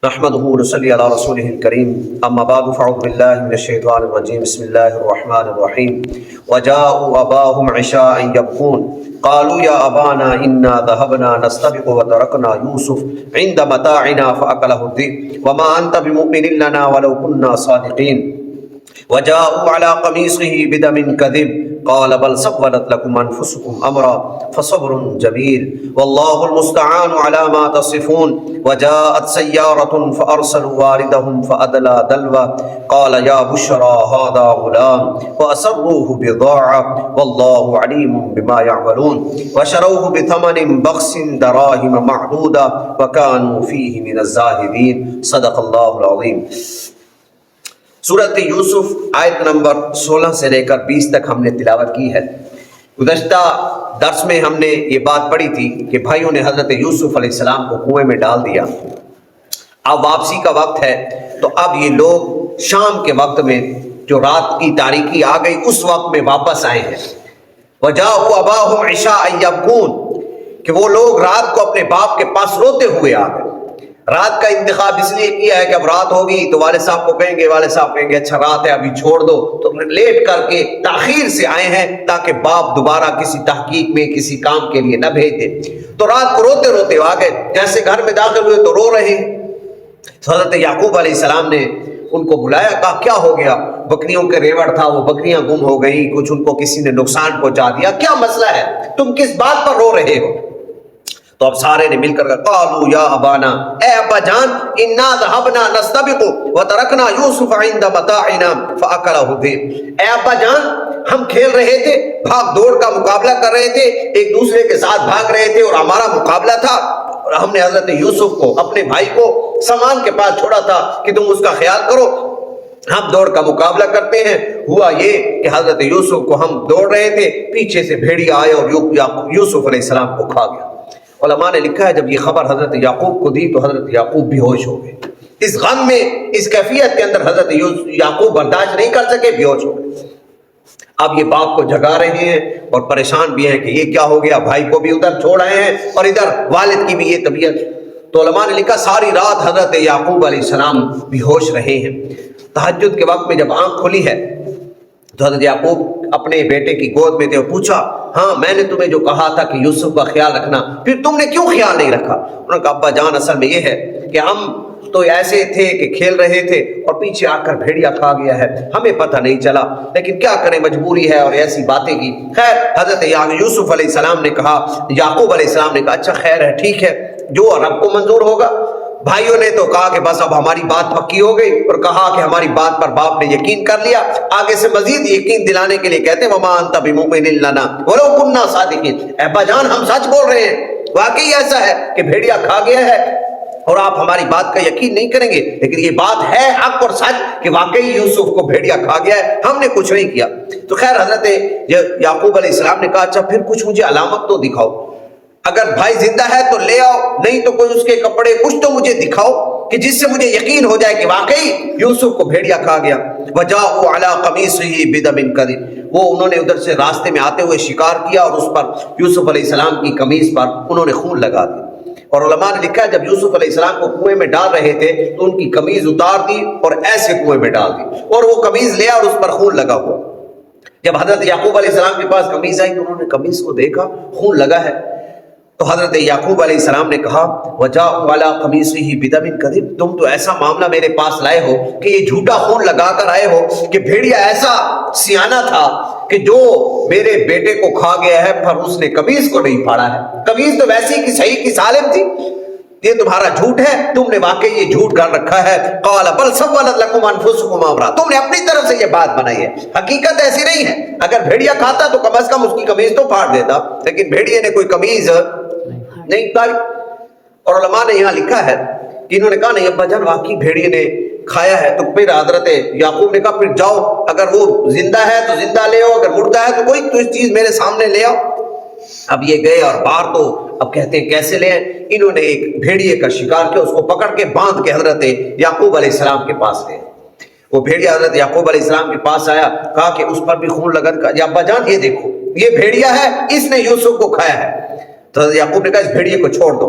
نحمده ونصلي على رسوله الكريم اما بعد فاعوذ بالله من الشيطان الرجيم بسم الله الرحمن الرحيم وجاءوا اباهم عشاء يبكون قالوا يا ابانا انا ذهبنا نستبق وتركنا يوسف عند متاعنا فاكله الذئب وما انت بمؤمن لنا ولو كنا صادقين وجاءوا على قميصه بدم كذب قال بل سولت لكم انفسكم امرا فصبر جميل والله المستعان على ما تصفون وجاءت سيارة فارسلوا واردهم فادلى دلوه قال يا بشرى هذا غلام واسروه بضاعه والله عليم بما يعملون وشروه بثمن بخس دراهم معدوده وكانوا فيه من الزاهدين صدق الله العظيم۔ سورۃ یوسف آیت نمبر 16 سے لے کر 20 تک ہم نے تلاوت کی ہے۔ گزشتہ درس میں ہم نے یہ بات پڑھی تھی کہ بھائیوں نے حضرت یوسف علیہ السلام کو کنویں میں ڈال دیا، اب واپسی کا وقت ہے، تو اب یہ لوگ شام کے وقت میں جو رات کی تاریکی آ گئی اس وقت میں واپس آئے ہیں۔ وَجَاءُوا أَبَاهُمْ عِشَاءً يَبْكُونَ کہ وہ لوگ رات کو اپنے باپ کے پاس روتے ہوئے آ گئے۔ رات کا انتخاب اس لیے کیا ہے کہ اب رات ہوگی تو والد صاحب کو کہیں گے، والد صاحب کہیں گے اچھا رات ہے ابھی چھوڑ دو، تو لیٹ کر کے تاخیر سے آئے ہیں تاکہ باپ دوبارہ کسی تحقیق میں کسی کام کے لیے نہ بھیج دے۔ تو رات کو روتے روتے آ گئے، جیسے گھر میں داخل ہوئے تو رو رہے ہیں۔ حضرت یعقوب علیہ السلام نے ان کو بلایا، کہا کیا ہو گیا؟ بکریوں کے ریوڑ تھا، وہ بکریاں گم ہو گئی، کچھ ان کو کسی نے نقصان پہنچا دیا، کیا مسئلہ ہے؟ تم کس بات پر رو رہے ہو؟ تو اب سارے نے مل کر کہا قالوا یا ابانا، اے ابا جان، انا ذهبنا نستبق وتركنا يوسف عند متاعنا فاكله الذئب، اے ابا جان ہم کھیل رہے تھے، بھاگ دوڑ کا مقابلہ کر رہے تھے، ایک دوسرے کے ساتھ بھاگ رہے تھے اور ہمارا مقابلہ تھا، اور ہم نے حضرت یوسف کو اپنے بھائی کو سامان کے پاس چھوڑا تھا کہ تم اس کا خیال کرو، ہم دوڑ کا مقابلہ کرتے ہیں۔ ہوا یہ کہ حضرت یوسف کو ہم دوڑ رہے تھے، پیچھے سے بھیڑیا آئے اور یوسف علیہ السلام کو کھا گیا۔ علماء نے لکھا ہے جب یہ خبر حضرت یعقوب کو دی تو حضرت یعقوب بے ہوش ہو گئے، اس غم میں اس کیفیت کے اندر حضرت یعقوب برداشت نہیں کر سکے، بے ہوش ہو گئے۔ اب یہ باپ کو جگا رہے ہیں اور پریشان بھی ہیں کہ یہ کیا ہو گیا، بھائی کو بھی ادھر چھوڑ آئے ہیں اور ادھر والد کی بھی یہ طبیعت۔ تو علماء نے لکھا ساری رات حضرت یعقوب علیہ السلام بے ہوش رہے ہیں۔ تہجد کے وقت میں جب آنکھ کھلی ہے تو حضرت یعقوب اپنے بیٹے کی گود میں تھے اور پوچھا ہاں میں نے تمہیں جو کہا تھا کہ یوسف کا خیال رکھنا، پھر تم نے کیوں خیال نہیں رکھا؟ انہوں نے کہا ابا جان اصل میں یہ ہے کہ ہم تو ایسے تھے کہ کھیل رہے تھے اور پیچھے آ کر بھیڑیا کھا گیا ہے، ہمیں پتہ نہیں چلا، لیکن کیا کریں مجبوری ہے اور ایسی باتیں کی۔ خیر حضرت یوسف علیہ السلام نے کہا، یعقوب علیہ السلام نے کہا اچھا خیر ہے، ٹھیک ہے، جو رب کو منظور ہوگا۔ بھائیوں نے تو کہا کہ بس اب ہماری بات پکی ہو گئی اور کہا کہ ہماری بات پر باپ نے یقین کر لیا۔ آگے سے مزید یقین دلانے کے لیے کہتے ہیں وما انت بمؤمن لنا ولو كنا صادقین، اے ابا جان ہم سچ بول رہے ہیں، واقعی ایسا ہے کہ بھیڑیا کھا گیا ہے اور آپ ہماری بات کا یقین نہیں کریں گے، لیکن یہ بات ہے حق اور سچ کہ واقعی یوسف کو بھیڑیا کھا گیا ہے، ہم نے کچھ نہیں کیا۔ تو خیر حضرت یعقوب علیہ السلام نے کہا اچھا پھر کچھ مجھے علامت تو دکھاؤ، اگر بھائی زندہ ہے تو لے آؤ، نہیں تو کوئی اس کے کپڑے کچھ تو مجھے دکھاؤ کہ جس سے مجھے یقین ہو جائے کہ واقعی یوسف کو بھیڑیا کھا گیا۔ وجاءوا علی قمیصہ بدم کذب، وہ انہوں نے ادھر سے راستے میں آتے ہوئے شکار کیا اور اس پر یوسف علیہ السلام کی قمیص پر انہوں نے خون لگا دیا۔ اور علماء نے لکھا ہے جب یوسف علیہ السلام کو کنویں میں ڈال رہے تھے تو ان کی قمیض اتار دی اور ایسے کنویں میں ڈال دی اور وہ قمیض لیا اور اس پر خون لگا ہوا۔ جب حضرت یعقوب علیہ السلام کے پاس قمیض آئی تو انہوں نے قمیض کو دیکھا، خون لگا ہے، تو حضرت یعقوب علیہ السلام نے کہا وجاءوا علی قمیصہ بدم کذب، تم تو ایسا معاملہ میرے پاس لائے ہو کہ یہ جھوٹا خون لگا کر آئے ہو کہ بھیڑیا ایسا سیانہ تھا کہ جو میرے بیٹے کو کھا گیا ہے پر اس نے قمیص کو نہیں پھاڑا ہے، قمیص تو ویسی کی صحیح کی سالم تھی، یہ تمہارا جھوٹ ہے، تم نے واقعی یہ جھوٹ کر رکھا ہے۔ قال بل سولت لكم انفسكم امرا، تم نے اپنی طرف سے یہ بات بنائی ہے، حقیقت ایسی نہیں ہے۔ اگر بھیڑیا کھاتا تو کم از کم اس کی قمیض تو پھاڑ دیتا، لیکن بھیڑیے نے کوئی قمیض نہیں پھاڑی۔ اور علماء نے یہاں لکھا ہے کہ انہوں نے کہا نہیں ابا جان واقعی بھیڑیے نے کھایا ہے، تو پھر حضرت یعقوب نے کہا پھر جاؤ، اگر وہ زندہ ہے تو زندہ لے آؤ، اگر مردہ ہے تو کوئی تو اس چیز میرے سامنے لے آؤ۔ اب یہ گئے اور باہر تو اب کہتے ہیں کیسے لے آئے، انہوں نے ایک بھیڑیے کا شکار کیا، اس کو پکڑ کے باندھ کے حضرت یعقوب علیہ السلام کے پاس لے۔ وہ بھیڑیا حضرت یعقوب علیہ السلام کے پاس آیا، کہا کہ اس پر بھی خون لگا، یا ابا جان یہ دیکھو یہ بھیڑیا ہے، اس نے یوسف کو کھایا ہے۔ تو حضرت یعقوب نے کہا اس بھیڑیے کو چھوڑ دو،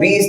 20